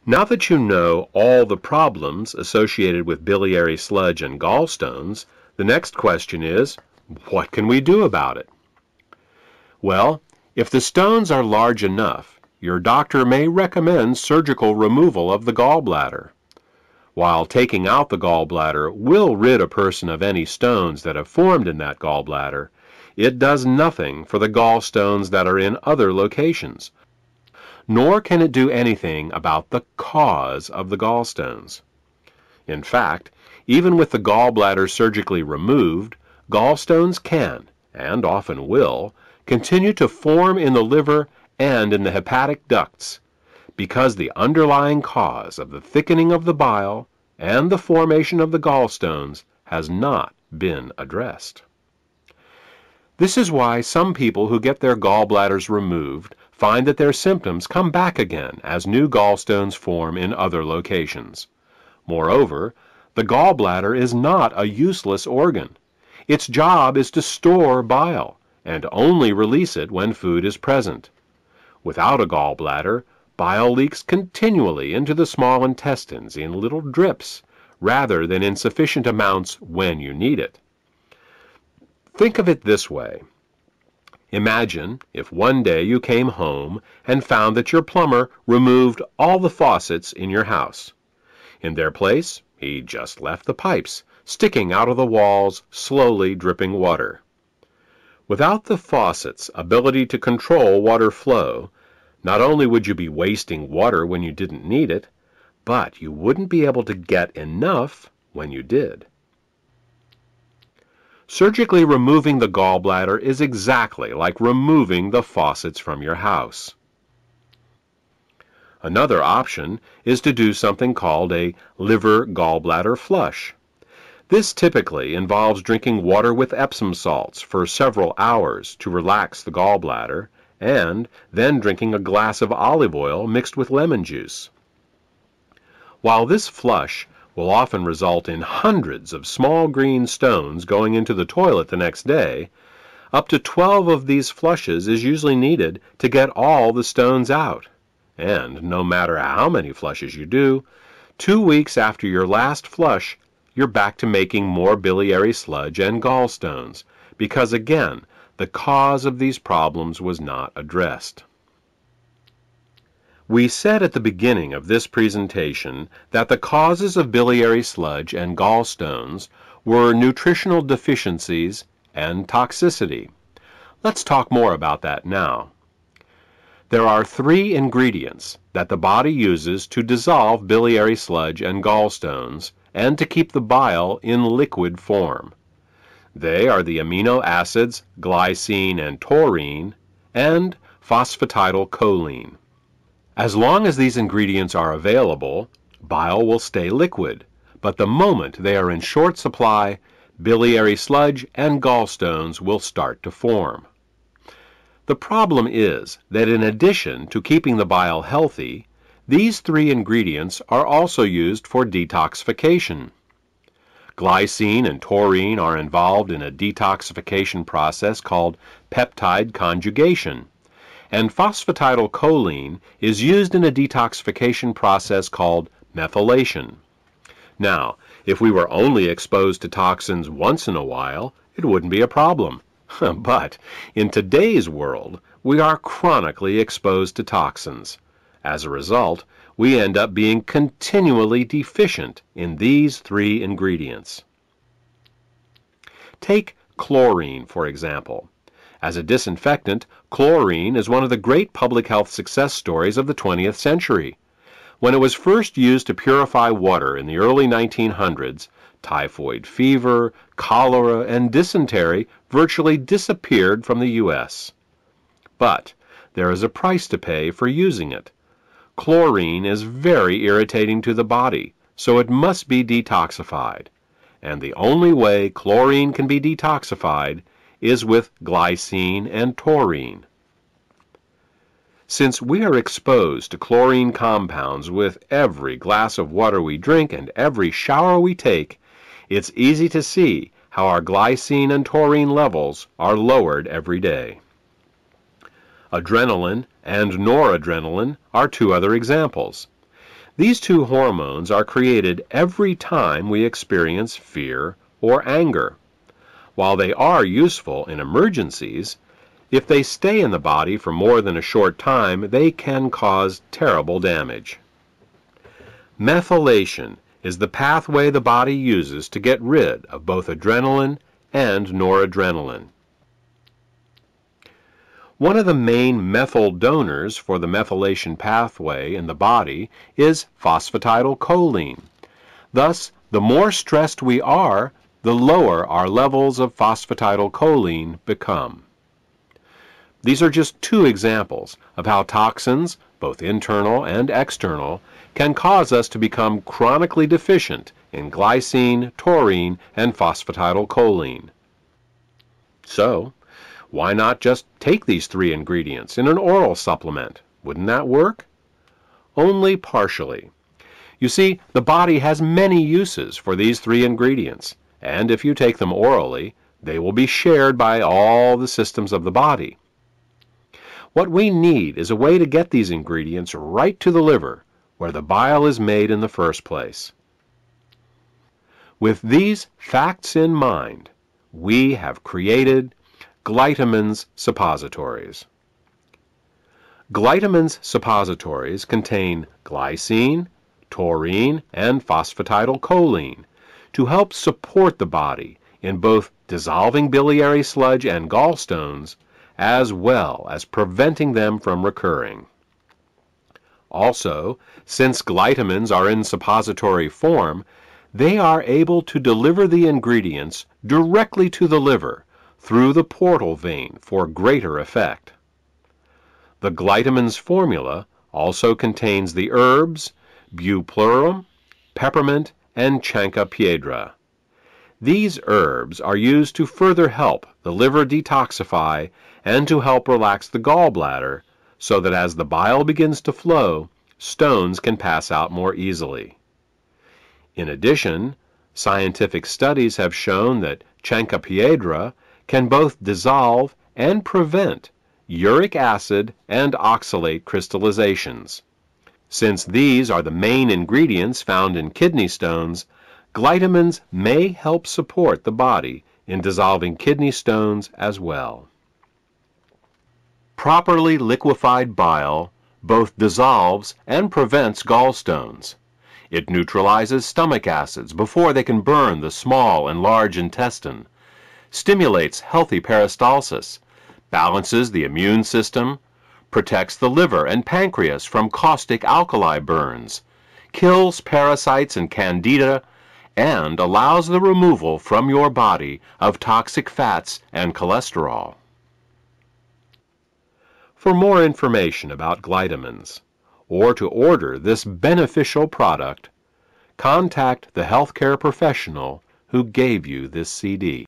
Now that you know all the problems associated with biliary sludge and gallstones, the next question is, what can we do about it? Well, if the stones are large enough, your doctor may recommend surgical removal of the gallbladder. While taking out the gallbladder will rid a person of any stones that have formed in that gallbladder, it does nothing for the gallstones that are in other locations, nor can it do anything about the cause of the gallstones. In fact, even with the gallbladder surgically removed, gallstones can, and often will, continue to form in the liver and in the hepatic ducts, because the underlying cause of the thickening of the bile and the formation of the gallstones has not been addressed. This is why some people who get their gallbladders removed find that their symptoms come back again as new gallstones form in other locations. Moreover, the gallbladder is not a useless organ. Its job is to store bile and only release it when food is present. Without a gallbladder, bile leaks continually into the small intestines in little drips, rather than in sufficient amounts when you need it. Think of it this way. Imagine if one day you came home and found that your plumber removed all the faucets in your house. In their place, he just left the pipes, sticking out of the walls, slowly dripping water. Without the faucet's ability to control water flow, not only would you be wasting water when you didn't need it, but you wouldn't be able to get enough when you did. Surgically removing the gallbladder is exactly like removing the faucets from your house. Another option is to do something called a liver gallbladder flush. This typically involves drinking water with Epsom salts for several hours to relax the gallbladder, and then drinking a glass of olive oil mixed with lemon juice. While this flush will often result in hundreds of small green stones going into the toilet the next day, up to 12 of these flushes is usually needed to get all the stones out. And no matter how many flushes you do, 2 weeks after your last flush, you're back to making more biliary sludge and gallstones, because again, the cause of these problems was not addressed. We said at the beginning of this presentation that the causes of biliary sludge and gallstones were nutritional deficiencies and toxicity. Let's talk more about that now. There are 3 ingredients that the body uses to dissolve biliary sludge and gallstones and to keep the bile in liquid form. They are the amino acids glycine and taurine and phosphatidylcholine. As long as these ingredients are available, bile will stay liquid, but the moment they are in short supply, biliary sludge and gallstones will start to form. The problem is that in addition to keeping the bile healthy, these 3 ingredients are also used for detoxification. Glycine and taurine are involved in a detoxification process called peptide conjugation, and phosphatidylcholine is used in a detoxification process called methylation. Now, if we were only exposed to toxins once in a while, it wouldn't be a problem. But in today's world, we are chronically exposed to toxins. As a result, we end up being continually deficient in these 3 ingredients. Take chlorine, for example. As a disinfectant, chlorine is one of the great public health success stories of the 20th century. When it was first used to purify water in the early 1900s, typhoid fever, cholera, and dysentery virtually disappeared from the U.S. But there is a price to pay for using it. Chlorine is very irritating to the body, so it must be detoxified. And the only way chlorine can be detoxified is with glycine and taurine. Since we are exposed to chlorine compounds with every glass of water we drink and every shower we take, it's easy to see how our glycine and taurine levels are lowered every day. Adrenaline and noradrenaline are 2 other examples. These two hormones are created every time we experience fear or anger. While they are useful in emergencies, if they stay in the body for more than a short time, they can cause terrible damage. Methylation is the pathway the body uses to get rid of both adrenaline and noradrenaline. One of the main methyl donors for the methylation pathway in the body is phosphatidylcholine. Thus, the more stressed we are, the lower our levels of phosphatidylcholine become. These are just two examples of how toxins, both internal and external, can cause us to become chronically deficient in glycine, taurine, and phosphatidylcholine. So, why not just take these three ingredients in an oral supplement? Wouldn't that work? Only partially. You see, the body has many uses for these three ingredients, and if you take them orally, they will be shared by all the systems of the body. What we need is a way to get these ingredients right to the liver, where the bile is made in the first place. With these facts in mind, we have created Glytamins suppositories. Glytamins suppositories contain glycine, taurine, and phosphatidylcholine to help support the body in both dissolving biliary sludge and gallstones, as well as preventing them from recurring. Also, since glytamins are in suppository form, they are able to deliver the ingredients directly to the liver through the portal vein for greater effect. The glytamins formula also contains the herbs bupleurum, peppermint, and chancropiedra. These herbs are used to further help the liver detoxify and to help relax the gallbladder so that as the bile begins to flow, stones can pass out more easily. In addition, scientific studies have shown that chancropiedra can both dissolve and prevent uric acid and oxalate crystallizations. Since these are the main ingredients found in kidney stones, glytamins may help support the body in dissolving kidney stones as well. Properly liquefied bile both dissolves and prevents gallstones. It neutralizes stomach acids before they can burn the small and large intestine, stimulates healthy peristalsis, balances the immune system, protects the liver and pancreas from caustic alkali burns, kills parasites and candida, and allows the removal from your body of toxic fats and cholesterol. For more information about glytamins, or to order this beneficial product, contact the healthcare professional who gave you this CD.